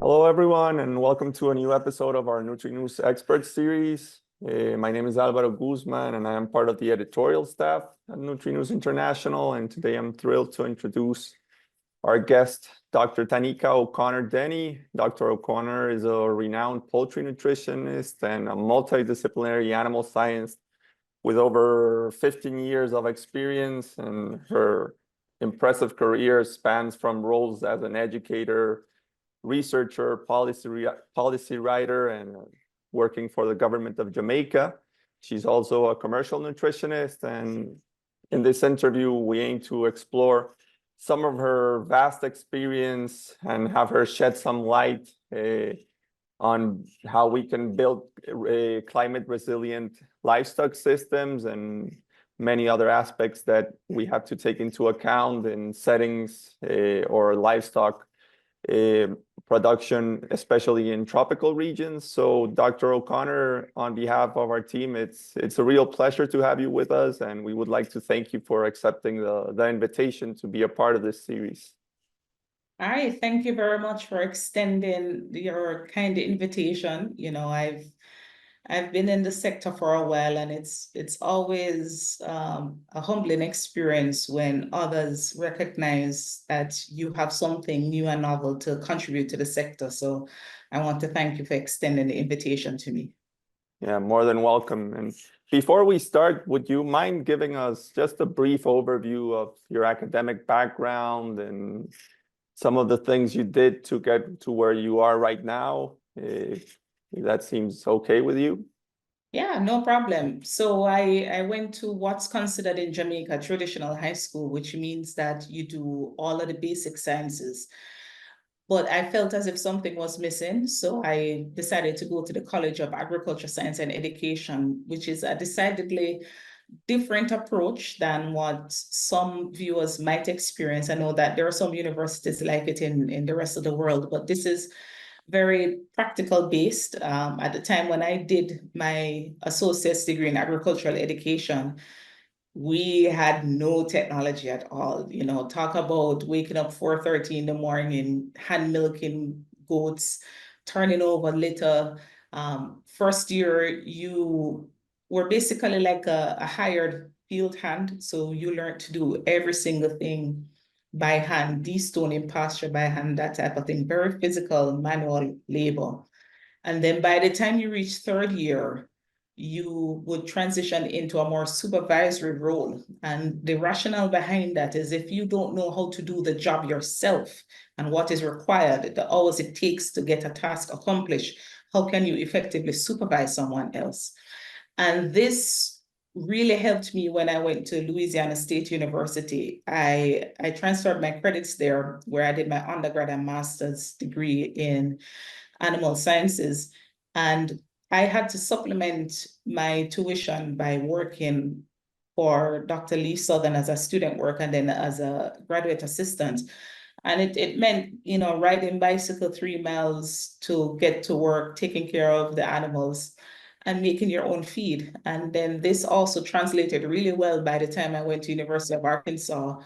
Hello, everyone, and welcome to a new episode of our Nutri-News Expert Series. My name is Alvaro Guzman, and I am part of the editorial staff at Nutri-News International. And today I'm thrilled to introduce our guest, Dr. Tanika O'Connor Dennie. Dr. O'Connor is a renowned poultry nutritionist and a multidisciplinary animal science with over 15 years of experience, and her impressive career spans from roles as an educator, researcher, policy writer, and working for the government of Jamaica. She's also a commercial nutritionist, and in this interview, we aim to explore some of her vast experience and have her shed some light on how we can build climate resilient livestock systems and many other aspects that we have to take into account in settings or livestock production, especially in tropical regions. So Dr. O'Connor, on behalf of our team, it's a real pleasure to have you with us, and we would like to thank you for accepting the invitation to be a part of this series. All right, thank you very much for extending your kind invitation. I've been in the sector for a while, and it's always a humbling experience when others recognize that you have something new and novel to contribute to the sector. So I want to thank you for extending the invitation to me. Yeah, more than welcome. And before we start, would you mind giving us just a brief overview of your academic background and some of the things you did to get to where you are right now? If that seems okay with you. Yeah, no problem. So I went to what's considered in Jamaica traditional high school, which means that you do all of the basic sciences. But I felt as if something was missing. So I decided to go to the College of Agriculture, Science and Education, which is a decidedly different approach than what some viewers might experience. I know that there are some universities like it in the rest of the world, but this is very practical based. At the time when I did my associate's degree in agricultural education, we had no technology at all. Talk about waking up 4:30 in the morning, hand milking goats, turning over litter. First year, you were basically like a hired field hand. So you learned to do every single thing by hand, destoning pasture by hand, that type of thing, very physical manual labor. And then by the time you reach third year, you would transition into a more supervisory role. And the rationale behind that is if you don't know how to do the job yourself and what is required, the hours it takes to get a task accomplished, how can you effectively supervise someone else? And this really helped me when I went to Louisiana State University. I transferred my credits there, where I did my undergrad and master's degree in animal sciences. And I had to supplement my tuition by working for Dr. Lee Southern as a student worker and then as a graduate assistant. And it meant, riding bicycle 3 miles to get to work, taking care of the animals and making your own feed. And then this also translated really well by the time I went to University of Arkansas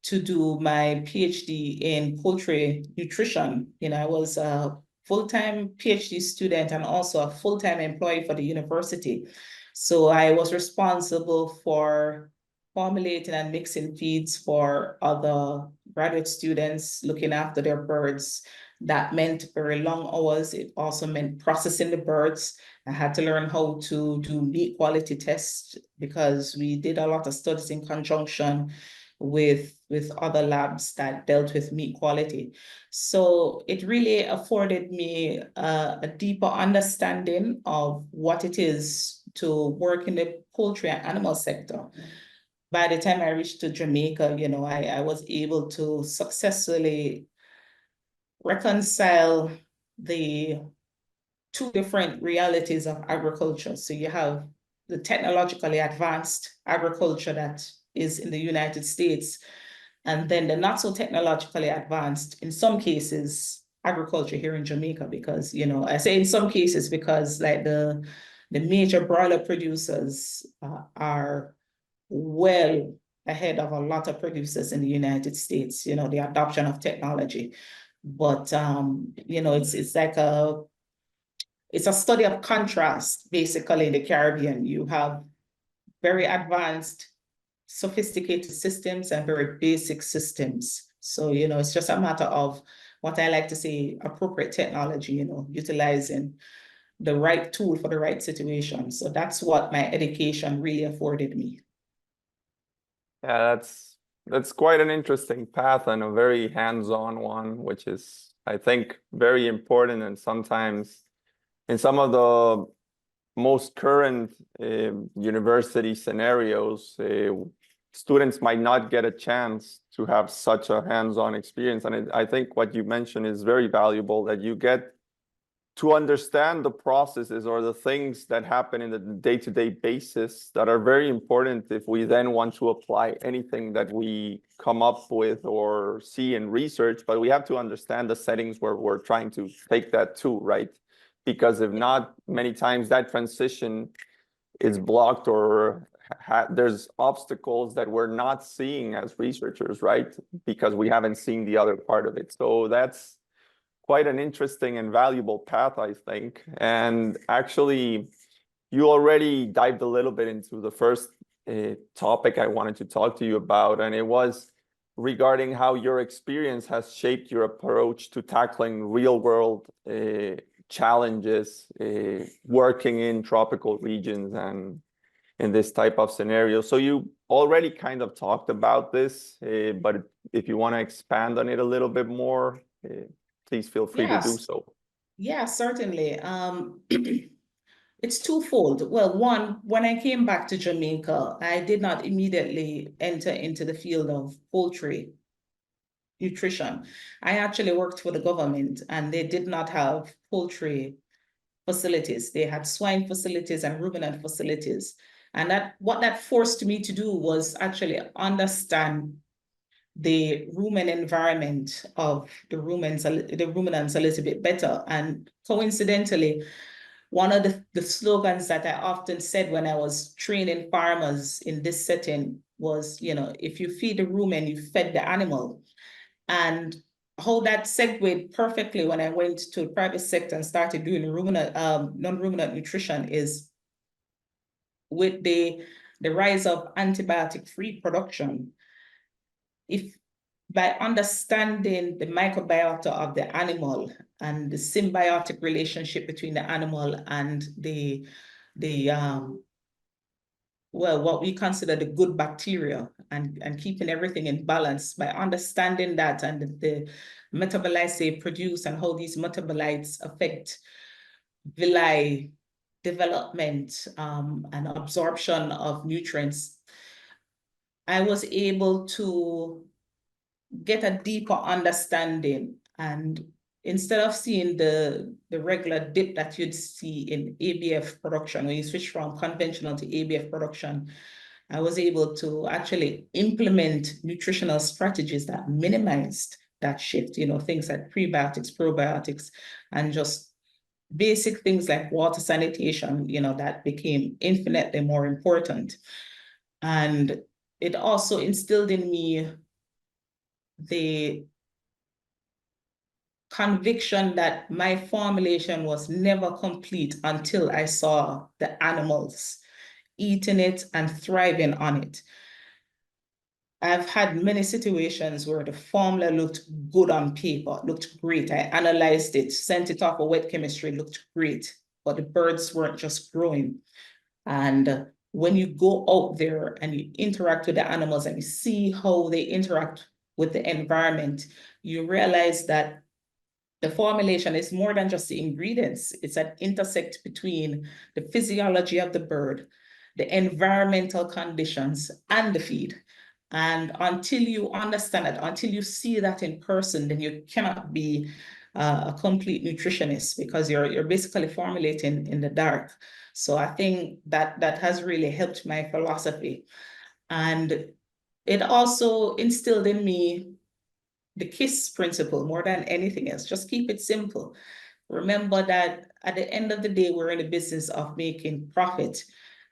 to do my PhD in poultry nutrition. I was a full-time PhD student and also a full-time employee for the university. So I was responsible for formulating and mixing feeds for other graduate students, looking after their birds. That meant very long hours. It also meant processing the birds. I had to learn how to do meat quality tests because we did a lot of studies in conjunction with other labs that dealt with meat quality. So it really afforded me a deeper understanding of what it is to work in the poultry and animal sector. By the time I reached to Jamaica, I was able to successfully reconcile the two different realities of agriculture. So you have the technologically advanced agriculture that is in the United States, and then the not so technologically advanced, in some cases, agriculture here in Jamaica, because, I say in some cases because like the major broiler producers are well ahead of a lot of producers in the United States, the adoption of technology. But you know, it's like it's a study of contrast, basically, in the Caribbean. You have very advanced, sophisticated systems and very basic systems. So, you know, it's just a matter of what I like to say, appropriate technology, you know, utilizing the right tool for the right situation. So that's what my education really afforded me. Yeah, that's quite an interesting path and a very hands-on one, which is, I think, very important. And sometimes in some of the most current university scenarios, students might not get a chance to have such a hands-on experience. And I think what you mentioned is very valuable, that you get to understand the processes or the things that happen in the day-to-day basis that are very important if we then want to apply anything that we come up with or see in research. But we have to understand the settings where we're trying to take that to, right? Because if not, many times that transition is blocked, or there's obstacles that we're not seeing as researchers, right? Because we haven't seen the other part of it. So that's quite an interesting and valuable path, I think. And actually, you already dived a little bit into the first topic I wanted to talk to you about, and it was regarding how your experience has shaped your approach to tackling real-world challenges, working in tropical regions and in this type of scenario. So you already kind of talked about this, but if you want to expand on it a little bit more, please feel free to do so. Yeah, certainly. It's twofold. Well, one, when I came back to Jamaica, I did not immediately enter into the field of poultry nutrition. I actually worked for the government, and they did not have poultry facilities. They had swine facilities and ruminant facilities. And what that forced me to do was actually understand the rumen environment of the ruminants a little bit better. And coincidentally, one of the slogans that I often said when I was training farmers in this setting was, you know, if you feed the rumen, you fed the animal. And how that segued perfectly when I went to the private sector and started doing ruminant, non-ruminant nutrition is with the rise of antibiotic-free production. If by understanding the microbiota of the animal and the symbiotic relationship between the animal and the well, what we consider the good bacteria, and keeping everything in balance, by understanding that and the metabolites they produce and how these metabolites affect villi development and absorption of nutrients, I was able to get a deeper understanding. And instead of seeing the regular dip that you'd see in ABF production, when you switch from conventional to ABF production, I was able to actually implement nutritional strategies that minimized that shift, you know, things like prebiotics, probiotics, and just basic things like water sanitation, you know, that became infinitely more important. And it also instilled in me the conviction that my formulation was never complete until I saw the animals eating it and thriving on it. I've had many situations where the formula looked good on paper, looked great. I analyzed it, sent it off for wet chemistry, looked great, but the birds weren't just growing. And when you go out there and you interact with the animals and you see how they interact with the environment, you realize that the formulation is more than just the ingredients. It's an intersect between the physiology of the bird, the environmental conditions, and the feed. And until you understand it, until you see that in person, then you cannot be a complete nutritionist, because you're basically formulating in the dark. So I think that has really helped my philosophy. And it also instilled in me the KISS principle more than anything else. Just keep it simple. Remember that at the end of the day, we're in the business of making profit.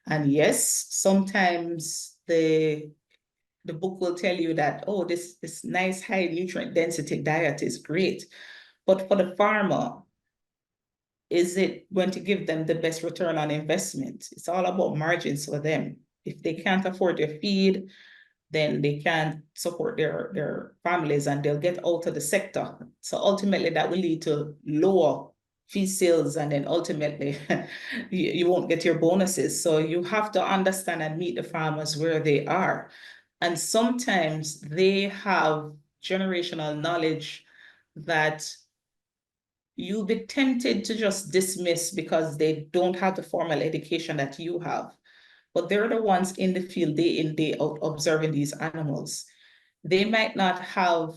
And yes, sometimes the the book will tell you that, oh, this nice high nutrient density diet is great. But for the farmer, is it going to give them the best return on investment? It's all about margins for them. If they can't afford their feed, then they can't support their families and they'll get out of the sector. So ultimately that will lead to lower feed sales, and then ultimately you won't get your bonuses. So you have to understand and meet the farmers where they are. And sometimes they have generational knowledge that you'll be tempted to just dismiss because they don't have the formal education that you have. But they're the ones in the field day in, day out observing these animals. They might not have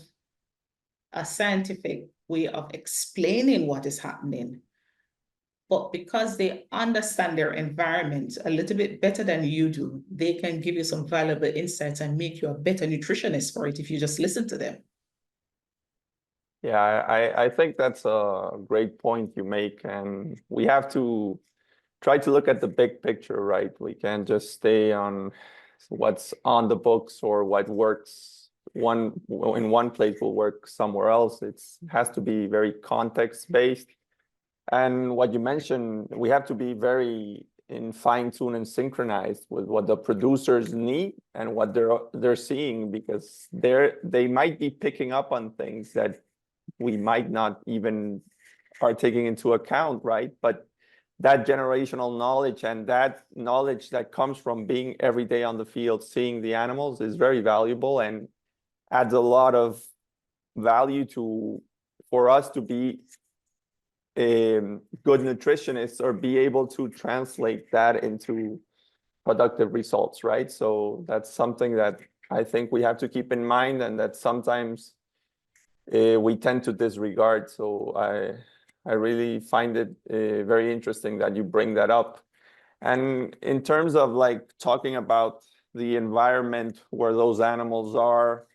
a scientific way of explaining what is happening, but because they understand their environment a little bit better than you do, they can give you some valuable insights and make you a better nutritionist for it if you just listen to them. Yeah, I think that's a great point you make, and we have to try to look at the big picture, right? We can't just stay on what's on the books or what works in one place will work somewhere else. It has to be very context-based. And what you mentioned, we have to be very in fine-tune and synchronized with what the producers need and what they're seeing, because they might be picking up on things that we might not even are taking into account, right? But that generational knowledge and that knowledge that comes from being every day on the field, seeing the animals, is very valuable and adds a lot of value for us to be good nutritionists or be able to translate that into productive results, right? So that's something that I think we have to keep in mind, and that sometimes we tend to disregard. So I really find it very interesting that you bring that up. And in terms of like talking about the environment where those animals are,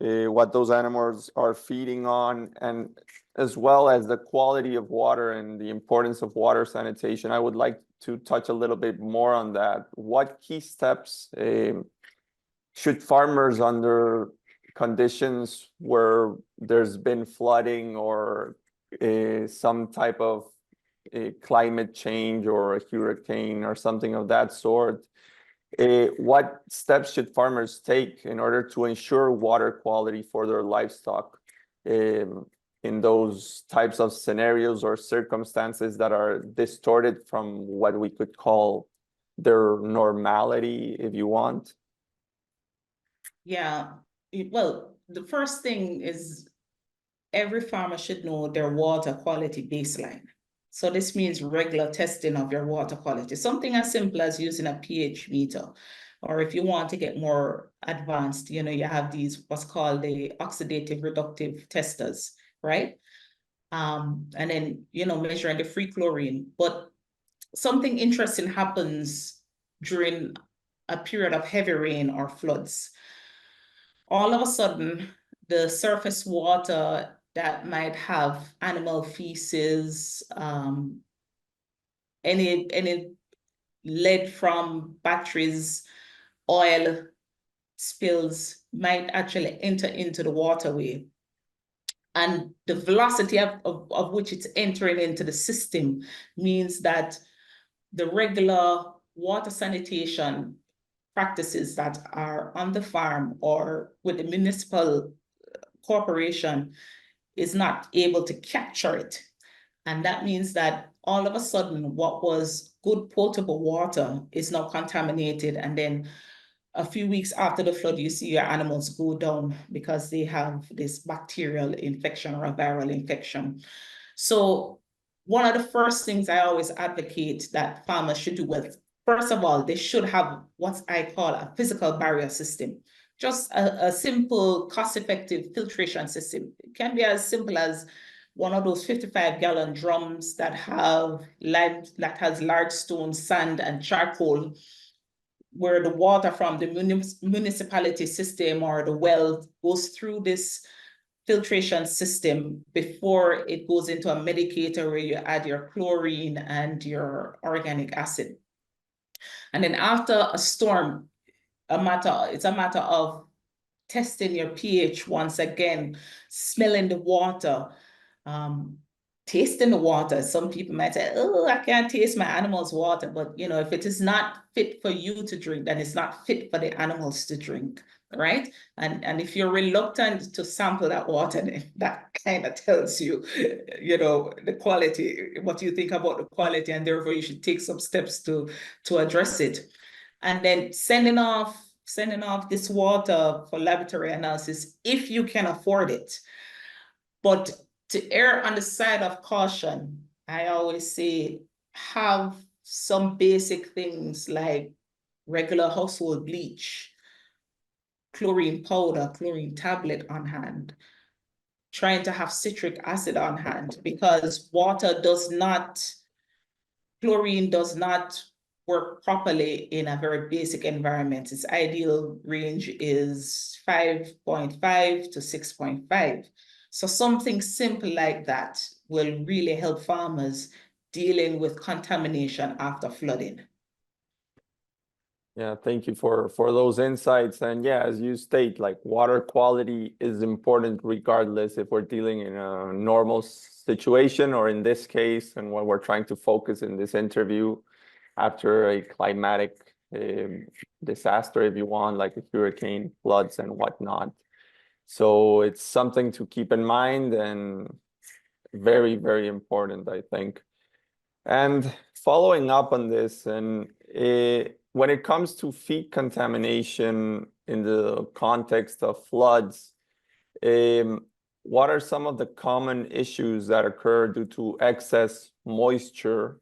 what those animals are feeding on, and as well as the quality of water and the importance of water sanitation, I would like to touch a little bit more on that. What key steps should farmers, under conditions where there's been flooding or some type of climate change or a hurricane or something of that sort, what steps should farmers take in order to ensure water quality for their livestock in those types of scenarios or circumstances that are distorted from what we could call their normality, if you want? Yeah, well, the first thing is every farmer should know their water quality baseline. So this means regular testing of your water quality, something as simple as using a pH meter. Or if you want to get more advanced, you have these, what's called the oxidative reductive testers, right? And then, measuring the free chlorine. But something interesting happens during a period of heavy rain or floods. All of a sudden, the surface water that might have animal feces, any lead from batteries, oil spills might actually enter into the waterway. And the velocity of which it's entering into the system means that the regular water sanitation practices that are on the farm or with the municipal corporation is not able to capture it. And that means that all of a sudden, what was good potable water is now contaminated. And then a few weeks after the flood, you see your animals go down because they have this bacterial infection or a viral infection. So one of the first things I always advocate that farmers should do, well, first of all, they should have what I call a physical barrier system. Just a simple, cost-effective filtration system. It can be as simple as one of those 55-gallon drums that has large stone, sand, and charcoal, where the water from the municipality system or the well goes through this filtration system before it goes into a medicator where you add your chlorine and your organic acid. And then after a storm, it's a matter of testing your pH once again, smelling the water, tasting the water. Some people might say, oh, I can't taste my animal's water. But, if it is not fit for you to drink, then it's not fit for the animals to drink, right? And if you're reluctant to sample that water, then that kind of tells you, the quality, what you think about the quality, and therefore you should take some steps to address it. And then sending off this water for laboratory analysis if you can afford it. But to err on the side of caution, I always say have some basic things like regular household bleach, chlorine powder, chlorine tablet on hand, trying to have citric acid on hand, because chlorine does not work properly in a very basic environment. Its ideal range is 5.5 to 6.5. So something simple like that will really help farmers dealing with contamination after flooding. Yeah, thank you for those insights. And yeah, as you state, like water quality is important regardless if we're dealing in a normal situation or in this case, and what we're trying to focus in this interview after a climatic disaster, if you want, like a hurricane, floods and whatnot. So it's something to keep in mind and very, very important, I think. And following up on this, and when it comes to feed contamination in the context of floods, what are some of the common issues that occur due to excess moisture?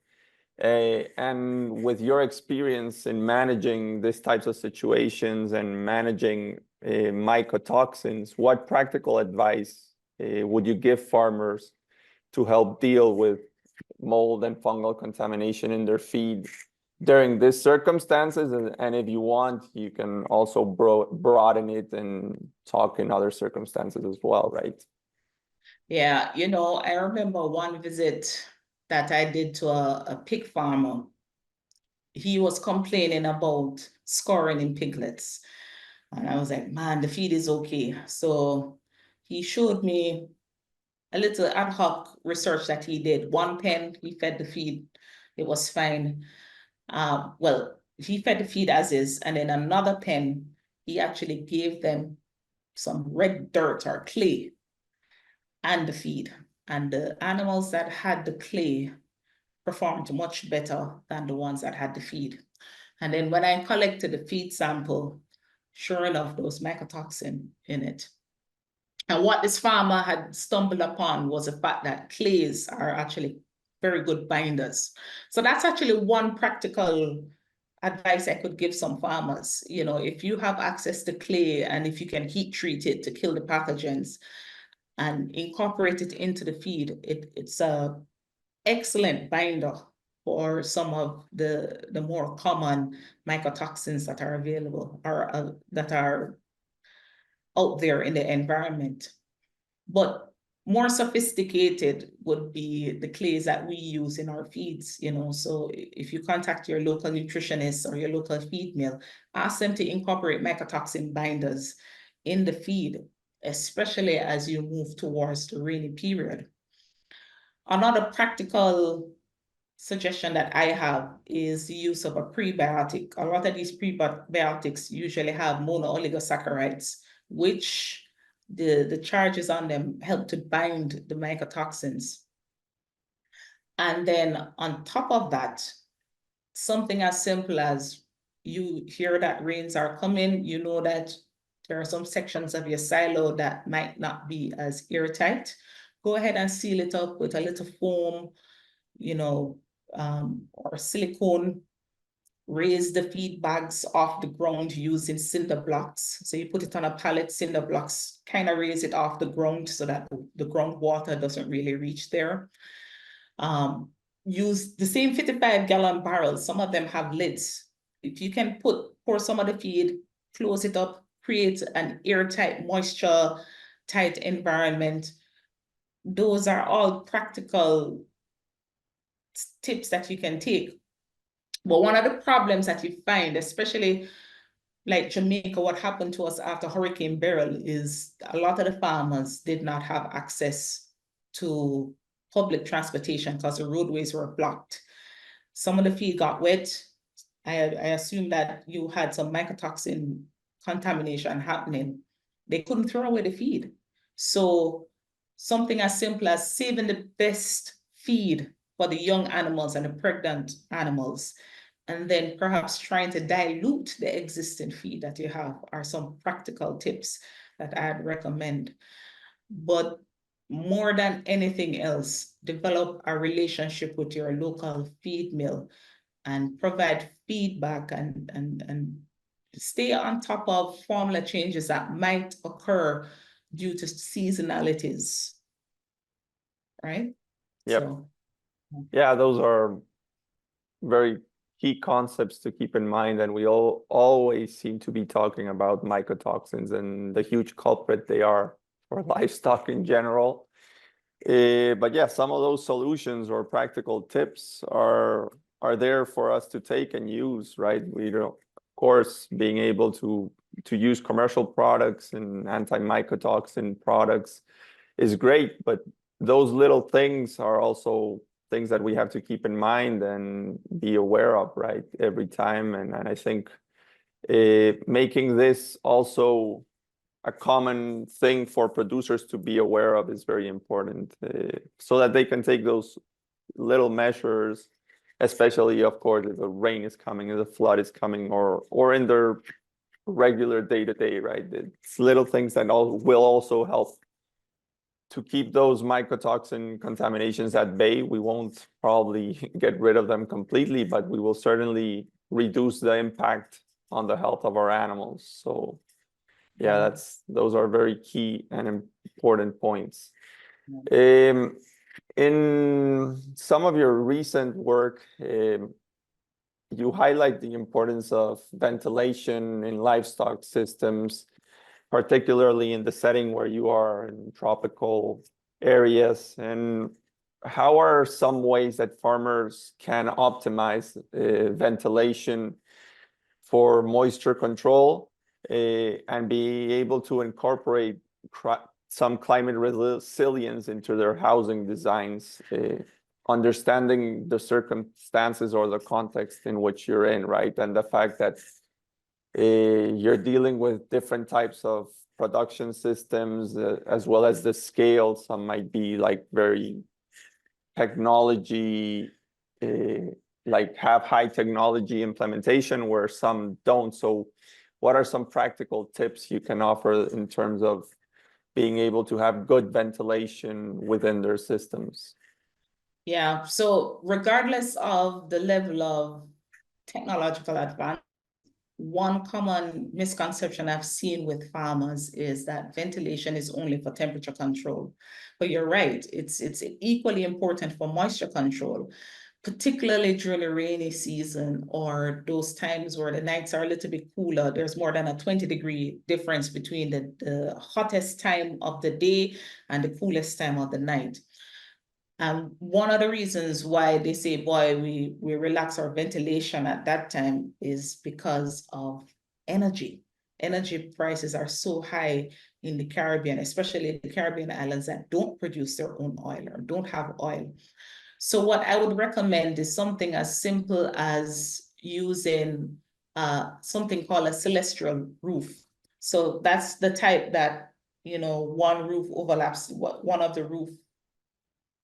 And with your experience in managing these types of situations and managing mycotoxins, what practical advice would you give farmers to help deal with mold and fungal contamination in their feed during these circumstances? And if you want, you can also broaden it and talk in other circumstances as well, right? Yeah, I remember one visit that I did to a pig farmer. He was complaining about scoring in piglets. And I was like, man, the feed is okay. So he showed me a little ad hoc research that he did. One pen, he fed the feed. It was fine. Well, he fed the feed as is. And then another pen, he actually gave them some red dirt or clay and the feed. And the animals that had the clay performed much better than the ones that had the feed. And then when I collected the feed sample, sure enough, there was mycotoxin in it. And what this farmer had stumbled upon was the fact that clays are actually very good binders. So that's actually one practical advice I could give some farmers. If you have access to clay and if you can heat treat it to kill the pathogens and incorporate it into the feed, it's a excellent binder for some of the more common mycotoxins that are available or that are out there in the environment. But more sophisticated would be the clays that we use in our feeds, So if you contact your local nutritionist or your local feed mill, ask them to incorporate mycotoxin binders in the feed, especially as you move towards the rainy period. Another practical suggestion that I have is the use of a prebiotic. A lot of these prebiotics usually have mono-oligosaccharides, which the charges on them help to bind the mycotoxins. And then on top of that, something as simple as you hear that rains are coming, you know that there are some sections of your silo that might not be as airtight. Go ahead and seal it up with a little foam, or silicone. Raise the feed bags off the ground using cinder blocks. So you put it on a pallet, cinder blocks, kind of raise it off the ground so that the groundwater doesn't really reach there. Use the same 55-gallon barrels. Some of them have lids. If you can pour some of the feed, close it up, create an airtight, moisture-tight environment. Those are all practical tips that you can take. But one of the problems that you find, especially like Jamaica, what happened to us after Hurricane Beryl is a lot of the farmers did not have access to public transportation because the roadways were blocked. Some of the feed got wet. I assume that you had some mycotoxin contamination happening. They couldn't throw away the feed. So something as simple as saving the best feed for the young animals and the pregnant animals, and then perhaps trying to dilute the existing feed that you have are some practical tips that I'd recommend. But more than anything else, develop a relationship with your local feed mill and provide feedback and stay on top of formula changes that might occur due to seasonalities, right? Yep. So, Yeah, those are very key concepts to keep in mind, and we all always seem to be talking about mycotoxins and the huge culprit they are for livestock in general. But yeah, some of those solutions or practical tips are there for us to take and use, right? We don't, of course, being able to use commercial products and anti-mycotoxin products is great, but those little things are also things that we have to keep in mind and be aware of, right, every time. And I think making this also a common thing for producers to be aware of is very important, so that they can take those little measures, especially, of course, if a rain is coming, if a flood is coming, or in their regular day-to-day, right? It's little things that will also help to keep those mycotoxin contaminations at bay. We won't probably get rid of them completely, but we will certainly reduce the impact on the health of our animals. So yeah, those are very key and important points. In some of your recent work, you highlight the importance of ventilation in livestock systems, particularly in the setting where you are in tropical areas. And how are some ways that farmers can optimize ventilation for moisture control and be able to incorporate some climate resilience into their housing designs, understanding the circumstances or the context in which you're in, right? And the fact that you're dealing with different types of production systems, as well as the scale. Some might be like very technology, like have high technology implementation, where some don't. So what are some practical tips you can offer in terms of being able to have good ventilation within their systems? yeah, so regardless of the level of technological advance, one common misconception I've seen with farmers is that ventilation is only for temperature control. But you're right, it's equally important for moisture control, particularly during the rainy season or those times where the nights are a little bit cooler. There's more than a 20-degree difference between the hottest time of the day and the coolest time of the night. And one of the reasons why they say, boy, we relax our ventilation at that time is because of energy. Energy prices are so high in the Caribbean, especially the Caribbean islands that don't produce their own oil or don't have oil. So what I would recommend is something as simple as using something called a celestial roof. So that's the type that, one roof overlaps, one of the roof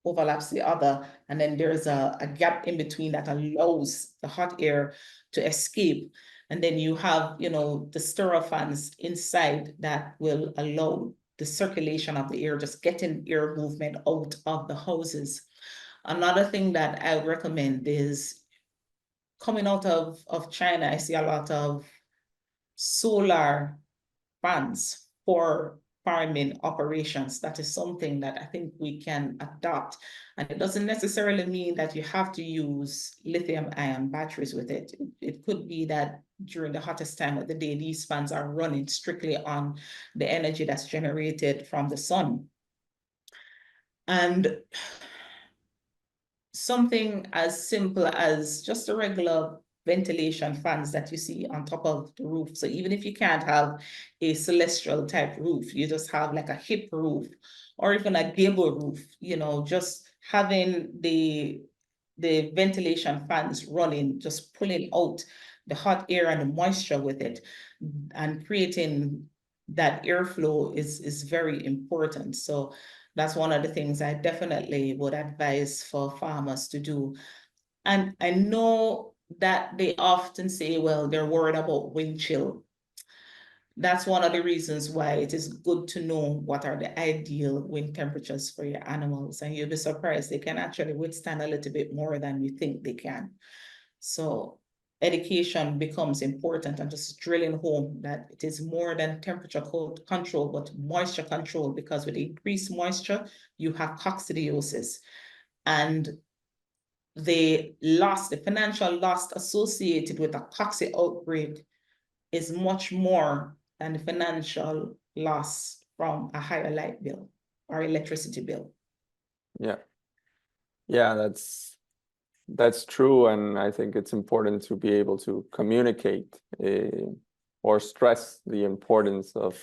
overlaps the other, and then there's a gap in between that allows the hot air to escape. And then you have, the stirrer fans inside that will allow the circulation of the air, just getting air movement out of the houses. Another thing that I recommend is coming out of China, I see a lot of solar fans for farming operations. That is something that I think we can adopt. And it doesn't necessarily mean that you have to use lithium-ion batteries with it. It could be that during the hottest time of the day, these fans are running strictly on the energy that's generated from the sun. And something as simple as just a regular ventilation fans that you see on top of the roof. So even if you can't have a celestial type roof, you just have like a hip roof or even a gable roof, you know, just having the ventilation fans running, just pulling out the hot air and the moisture with it and creating that airflow is very important. So that's one of the things I definitely would advise for farmers to do. And I know that they often say, well, they're worried about wind chill. That's one of the reasons why it is good to know what are the ideal wind temperatures for your animals. And you'll be surprised, they can actually withstand a little bit more than you think they can. So education becomes important, and just drilling home that it is more than temperature control, but moisture control, because with increased moisture, you have coccidiosis. And the financial loss associated with a cocci outbreak is much more than the financial loss from a higher light bill or electricity bill. Yeah. Yeah, that's true. And I think it's important to be able to communicate or stress the importance of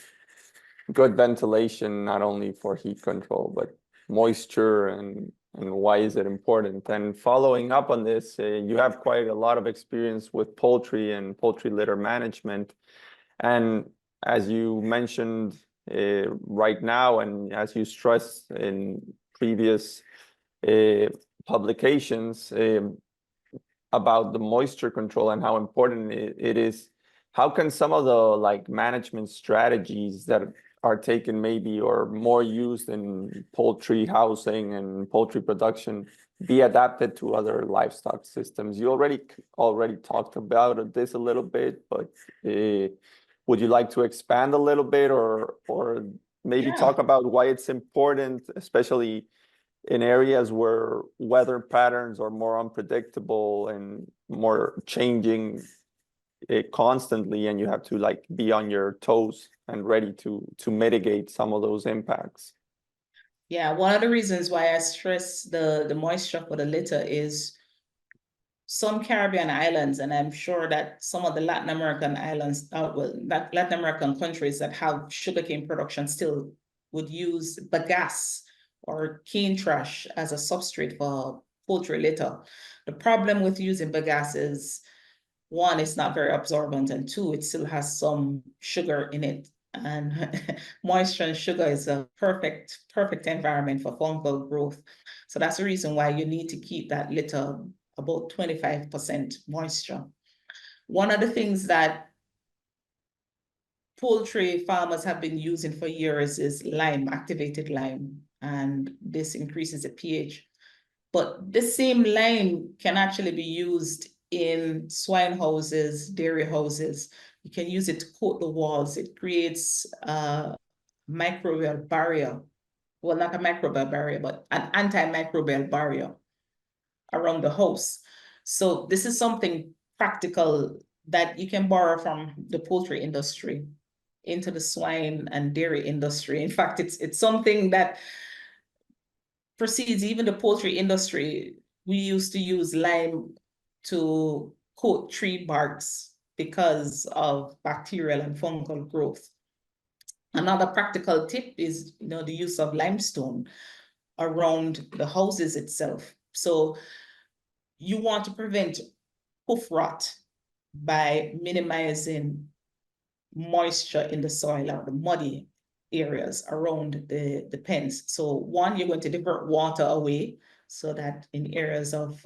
good ventilation, not only for heat control, but moisture and why is it important. And following up on this, you have quite a lot of experience with poultry and poultry litter management. And as you mentioned right now, and as you stressed in previous publications about the moisture control and how important it is, how can some of the management strategies that are taken maybe or more used in poultry housing and poultry production be adapted to other livestock systems? You already talked about this a little bit, but would you like to expand a little bit or maybe talk about why it's important, especially in areas where weather patterns are more unpredictable and more changing constantly, and you have to be on your toes and ready to mitigate some of those impacts? Yeah, one of the reasons why I stress the moisture for the litter is some Caribbean islands, and I'm sure that some of the Latin American islands, Latin American countries that have sugarcane production still would use bagasse or cane trash as a substrate for poultry litter. The problem with using bagasse is, one, it's not very absorbent, and two, it still has some sugar in it. And moisture and sugar is a perfect environment for fungal growth. So that's the reason why you need to keep that litter about 25% moisture. One of the things that poultry farmers have been using for years is lime, activated lime, and this increases the pH. But this same lime can actually be used in swine houses, dairy houses. You can use it to coat the walls. It creates a microbial barrier. Well, not a microbial barrier, but an antimicrobial barrier around the house. So this is something practical that you can borrow from the poultry industry into the swine and dairy industry. In fact, it's something that precedes even the poultry industry. We used to use lime to coat tree barks because of bacterial and fungal growth. Another practical tip is, the use of limestone around the houses itself. So you want to prevent hoof rot by minimizing moisture in the soil or the muddy areas around the pens. So one, you're going to divert water away so that in areas of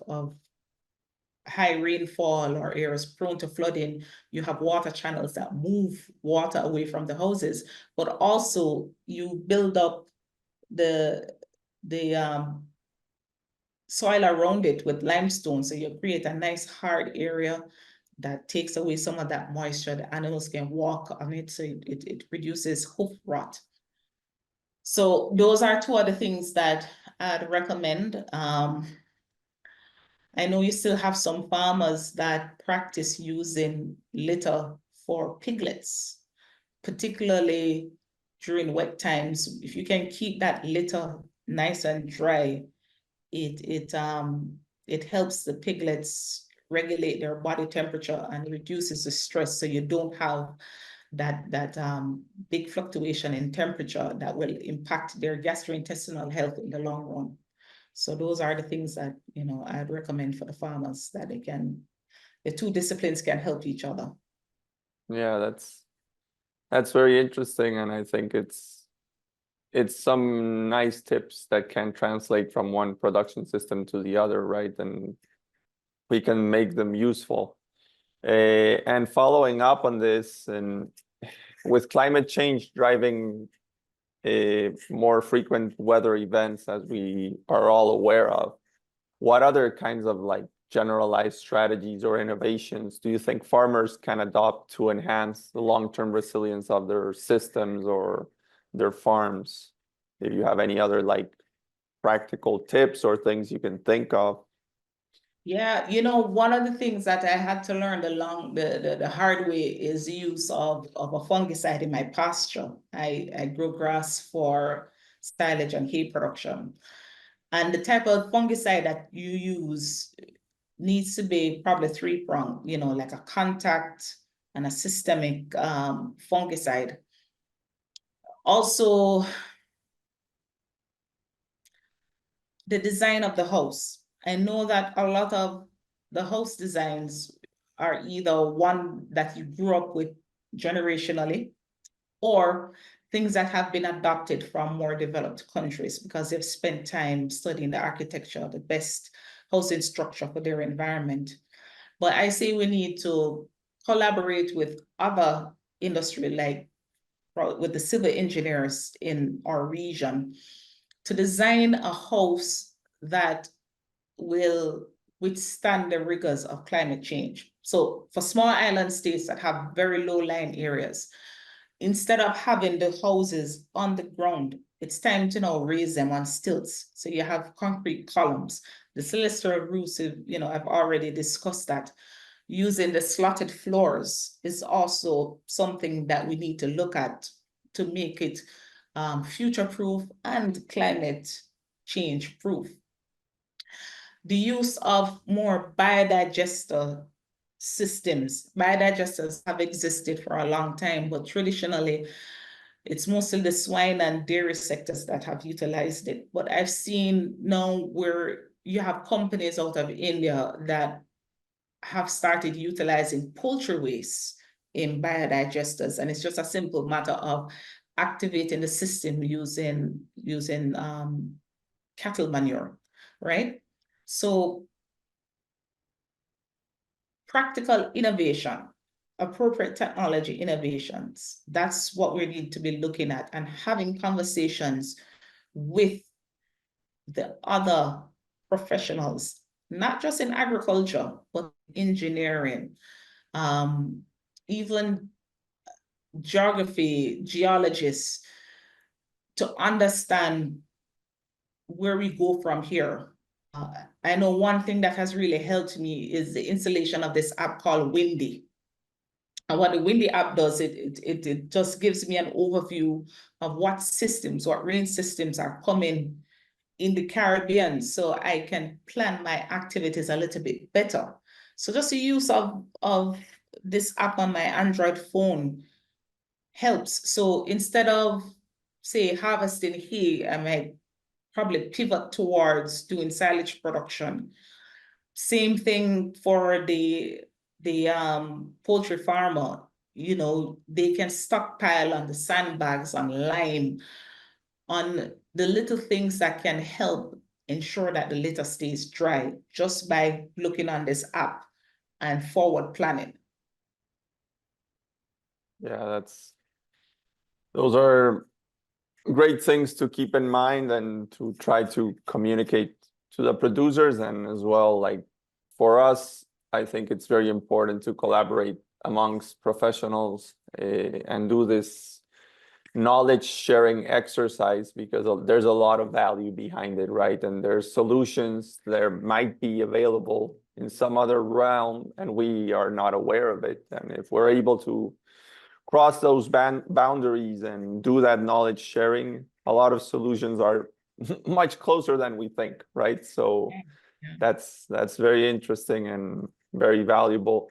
high rainfall or areas prone to flooding, you have water channels that move water away from the houses, but also you build up the soil around it with limestone. So you create a nice hard area that takes away some of that moisture. The animals can walk on it, so it reduces hoof rot. So those are two of the things that I'd recommend. I know you still have some farmers that practice using litter for piglets, particularly during wet times. If you can keep that litter nice and dry, it helps the piglets regulate their body temperature and reduces the stress, so you don't have that big fluctuation in temperature that will impact their gastrointestinal health in the long run. So those are the things that, you know, I'd recommend for the farmers, that the two disciplines can help each other. Yeah, that's very interesting, and I think it's some nice tips that can translate from one production system to the other, right? And we can make them useful. And following up on this, and with climate change driving more frequent weather events, as we are all aware of, what other kinds of like generalized strategies or innovations do you think farmers can adopt to enhance the long-term resilience of their systems or their farms? If you have any other like practical tips or things you can think of. Yeah, you know, one of the things that I had to learn the hard way is the use of a fungicide in my pasture. I grow grass for silage and hay production. And the type of fungicide that you use needs to be probably three-pronged, you know, like a contact and a systemic fungicide. Also, the design of the house. I know that a lot of the house designs are either one that you grew up with generationally, or things that have been adopted from more developed countries because they've spent time studying the architecture, the best housing structure for their environment. But I say we need to collaborate with other industry, like with the civil engineers in our region, to design a house that will withstand the rigors of climate change. So for small island states that have very low lying areas, instead of having the houses on the ground, it's time to now raise them on stilts. So you have concrete columns. The celestial roofs, you know, I've already discussed that. Using the slotted floors is also something that we need to look at to make it future-proof and climate change-proof. The use of more biodigester systems. Biodigesters have existed for a long time, but traditionally, it's mostly the swine and dairy sectors that have utilized it. But I've seen now where you have companies out of India that have started utilizing poultry waste in biodigesters, and it's just a simple matter of activating the system using cattle manure, right? So practical innovation, appropriate technology innovations, that's what we need to be looking at, and having conversations with the other professionals, not just in agriculture, but engineering, even geography, geologists, to understand where we go from here. I know one thing that has really helped me is the installation of this app called Windy. And what the Windy app does, it just gives me an overview of what rain systems are coming in the Caribbean, so I can plan my activities a little bit better. So just the use of this app on my Android phone helps. So instead of, say, harvesting hay, I might probably pivot towards doing silage production. Same thing for the poultry farmer. You know, they can stockpile on the sandbags, on lime, on the little things that can help ensure that the litter stays dry, just by looking on this app and forward planning. Yeah, those are great things to keep in mind and to try to communicate to the producers. And as well, like for us, I think it's very important to collaborate amongst professionals and do this knowledge sharing exercise, because there's a lot of value behind it, right? And there's solutions that might be available in some other realm and we are not aware of it. And if we're able to cross those boundaries and do that knowledge sharing, a lot of solutions are much closer than we think, right? So Yeah. that's very interesting. And very valuable.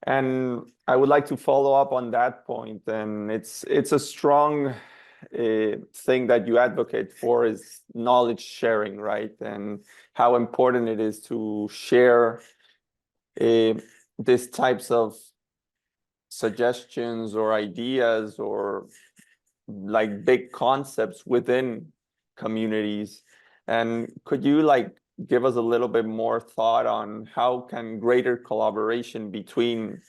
And I would like to follow up on that point. And it's a strong thing that you advocate for is knowledge sharing, right? And how important it is to share these types of suggestions or ideas or like big concepts within communities. And could you like give us a little bit more thought on how can greater collaboration between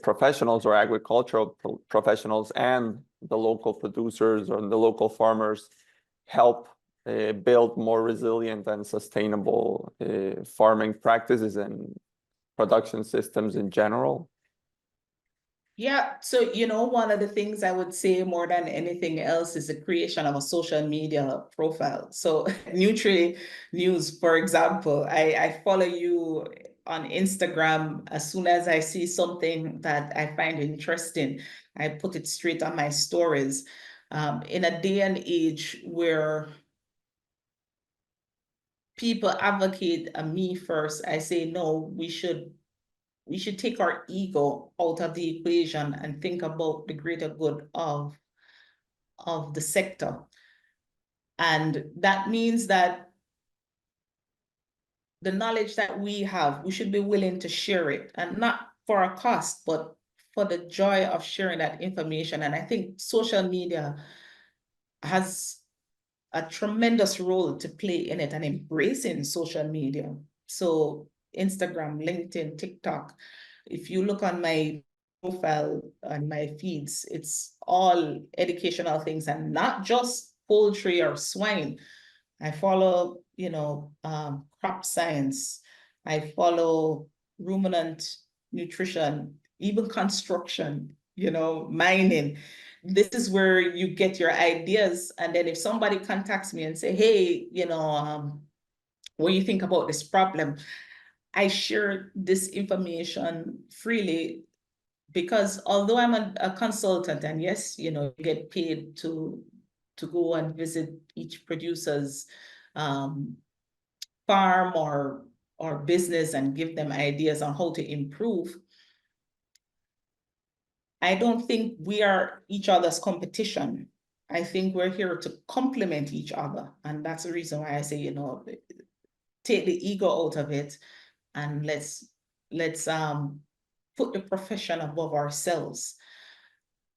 professionals or agricultural professionals and the local producers or the local farmers help build more resilient and sustainable farming practices and production systems in general? Yeah, so one of the things I would say more than anything else is the creation of a social media profile. So Nutri News, for example, I follow you on Instagram. As soon as I see something that I find interesting, I put it straight on my stories. In a day and age where people advocate a me first, I say no, we should take our ego out of the equation and think about the greater good of the sector. And that means that the knowledge that we have, we should be willing to share it, and not for a cost, but for the joy of sharing that information. And I think social media has a tremendous role to play in it, and embracing social media. So Instagram, LinkedIn, TikTok, if you look on my profile and my feeds, it's all educational things, and not just poultry or swine. I follow, crop science. I follow ruminant nutrition, even construction, mining. This is where you get your ideas. And then if somebody contacts me and say, hey, what do you think about this problem? I share this information freely, because although I'm a consultant, and yes, you get paid to go and visit each producer's farm or business and give them ideas on how to improve, I don't think we are each other's competition. I think we're here to complement each other. And that's the reason why I say, take the ego out of it, and let's put the profession above ourselves.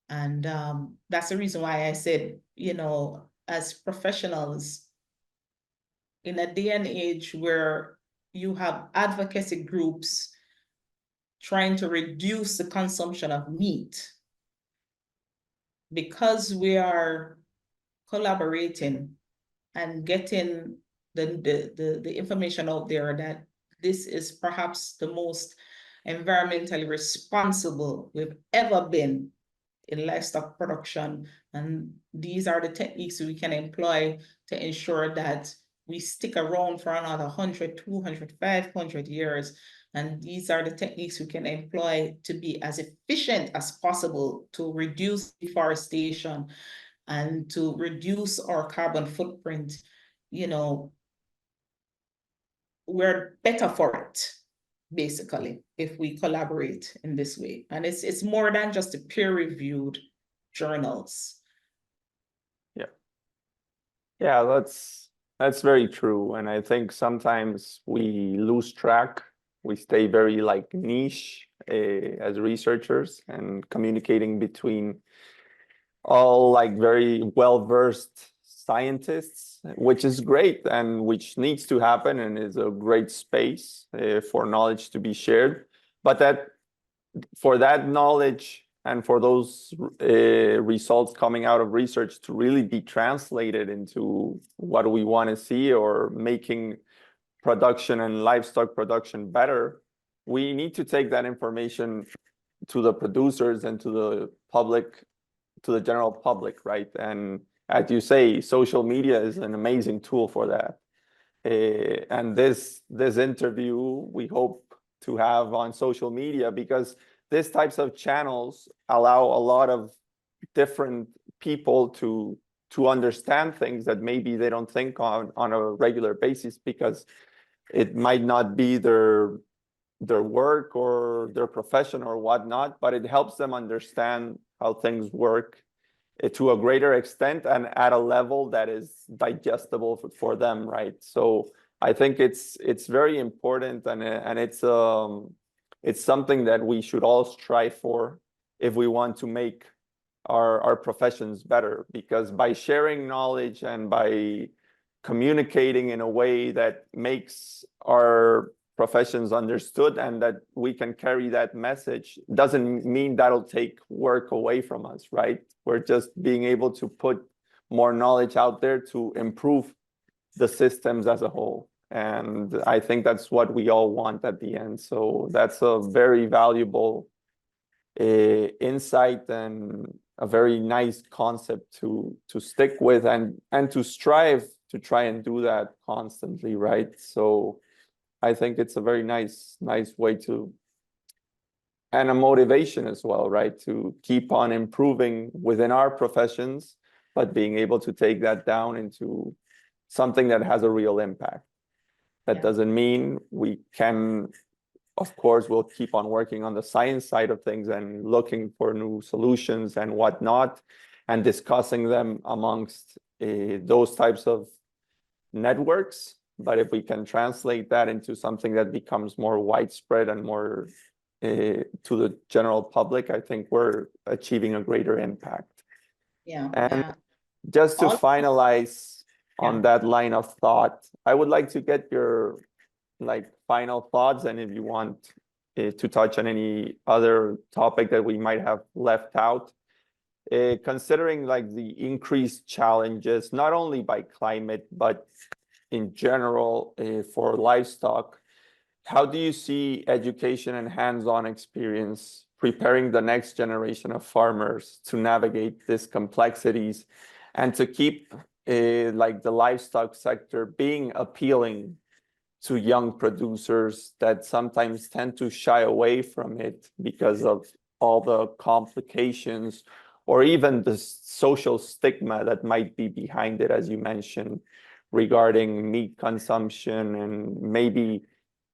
And that's the reason why I said, as professionals, in a day and age where you have advocacy groups trying to reduce the consumption of meat, because we are collaborating and getting the information out there that this is perhaps the most environmentally responsible we've ever been in livestock production. And these are the techniques we can employ to ensure that we stick around for another 100, 200, 500 years. And these are the techniques we can employ to be as efficient as possible to reduce deforestation and to reduce our carbon footprint. We're better for it, basically, if we collaborate in this way. And it's more than just a peer-reviewed journals. Yeah, that's very true. And I think sometimes we lose track. We stay very like niche as researchers, and communicating between all like very well-versed scientists, which is great and which needs to happen and is a great space for knowledge to be shared. But that for that knowledge and for those results coming out of research to really be translated into what we want to see, or making production and livestock production better, we need to take that information to the producers and to the public, to the general public, right? And as you say, social media is an amazing tool for that. And this interview we hope to have on social media, because these types of channels allow a lot of different people to understand things that maybe they don't think on a regular basis, because it might not be their their work or their profession or whatnot, but it helps them understand how things work to a greater extent and at a level that is digestible for them, right? So I think it's very important, and it's something that we should all strive for if we want to make our professions better, because by sharing knowledge and by communicating in a way that makes our professions understood and that we can carry that message doesn't mean that'll take work away from us, right? We're just being able to put more knowledge out there to improve the systems as a whole. And I think that's what we all want at the end. So that's a very valuable insight and a very nice concept to stick with and to strive to try and do that constantly, right? So I think it's a very nice way to, and a motivation as well, right? To keep on improving within our professions, but being able to take that down into something that has a real impact. That doesn't mean we can, of course, we'll keep on working on the science side of things and looking for new solutions and whatnot, and discussing them amongst those types of networks. But if we can translate that into something that becomes more widespread and more to the general public, I think we're achieving a greater impact. And just to finalize on that line of thought, I would like to get your final thoughts, and if you want to touch on any other topic that we might have left out, considering the increased challenges, not only by climate, but in general for livestock, how do you see education and hands-on experience preparing the next generation of farmers to navigate these complexities and to keep the livestock sector being appealing to young producers that sometimes tend to shy away from it because of all the complications or even the social stigma that might be behind it, as you mentioned, regarding meat consumption, and maybe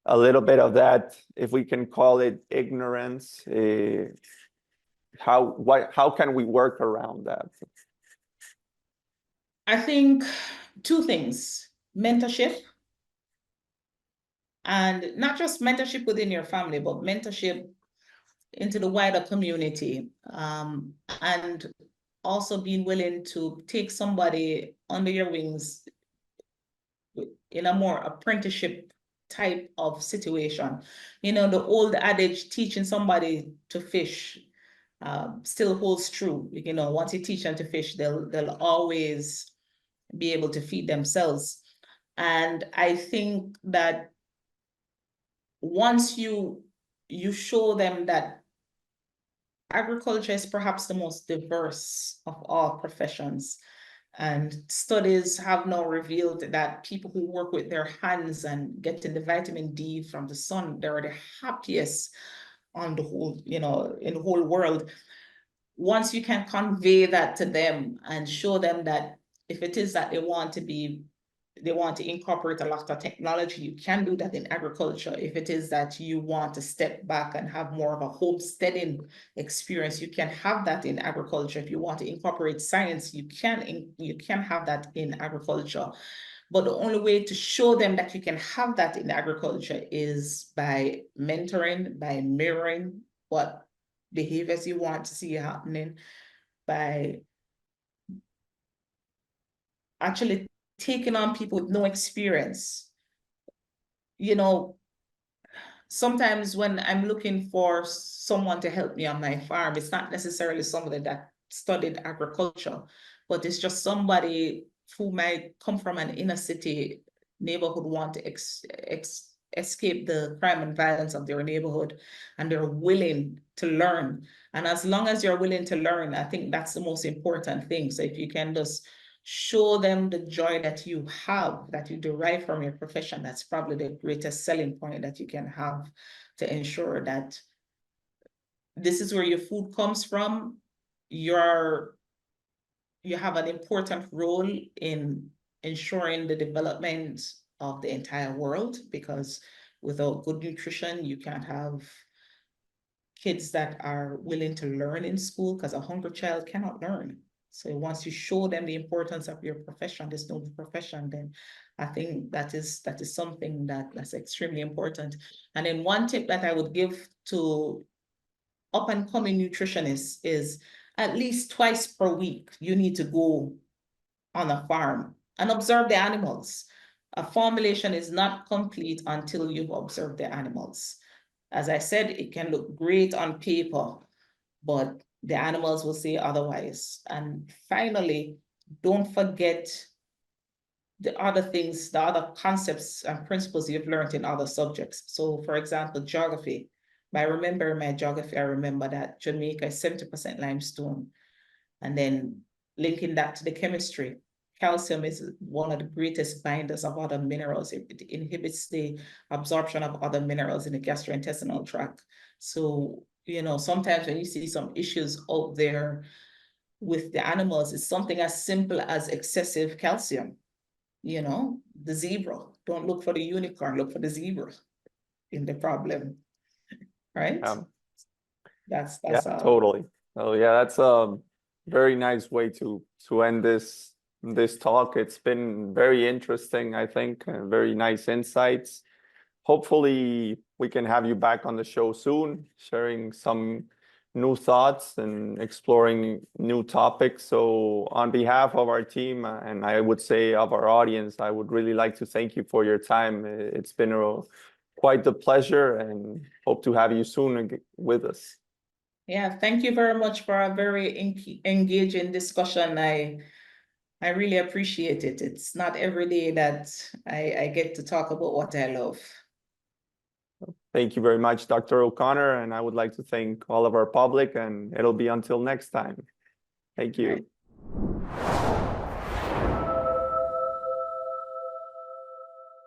a little bit of that, if we can call it ignorance, how can we work around that? I think two things: mentorship, and not just mentorship within your family, but mentorship into the wider community, and also being willing to take somebody under your wings in a more apprenticeship type of situation. You know, the old adage, teaching somebody to fish, still holds true. You know, once you teach them to fish, they'll always be able to feed themselves. And I think that once you show them that agriculture is perhaps the most diverse of all professions, and studies have now revealed that people who work with their hands and getting the vitamin D from the sun, they're the happiest on the whole, you know, in the whole world. Once you can convey that to them and show them that if it is that they want to incorporate a lot of technology, you can do that in agriculture. If it is that you want to step back and have more of a homesteading experience, you can have that in agriculture. If you want to incorporate science, you can have that in agriculture. But the only way to show them that you can have that in agriculture is by mentoring, by mirroring what behaviors you want to see happening, by actually taking on people with no experience. You know, sometimes when I'm looking for someone to help me on my farm, it's not necessarily somebody that studied agriculture, but it's just somebody who might come from an inner city neighborhood, want to escape the crime and violence of their neighborhood, and they're willing to learn. And as long as you're willing to learn, I think that's the most important thing. So if you can just show them the joy that you have, that you derive from your profession, that's probably the greatest selling point that you can have, to ensure that this is where your food comes from. You have an important role in ensuring the development of the entire world, because Without good nutrition, you can't have kids that are willing to learn in school, because a hungry child cannot learn. So once you show them the importance of your profession, this noble profession, then I think that is something that's extremely important. And then one tip that I would give to up and coming nutritionists is at least twice per week, you need to go on a farm and observe the animals. A formulation is not complete until you've observed the animals. As I said, it can look great on paper, but the animals will say otherwise. And finally, don't forget the other things, the other concepts and principles you've learned in other subjects. So for example, geography. By remembering my geography, I remember that Jamaica is 70% limestone. And then linking that to the chemistry, calcium is one of the greatest binders of other minerals. It inhibits the absorption of other minerals in the gastrointestinal tract. So, you know, sometimes when you see some issues out there with the animals, it's something as simple as excessive calcium. You know, the zebra. Don't look for the unicorn, look for the zebra in the problem, right? That's totally. Oh yeah, that's a very nice way to end this talk. It's been very interesting, I think, and very nice insights. Hopefully we can have you back on the show soon, sharing some new thoughts and exploring new topics. So on behalf of our team, and I would say of our audience, I would really like to thank you for your time. It's been quite the pleasure, and hope to have you soon with us. Yeah, thank you very much for a very engaging discussion. I really appreciate it. It's not every day that I get to talk about what I love. Thank you very much, Dr. O'Connor, and I would like to thank all of our public, and it'll be until next time. Thank you. Right.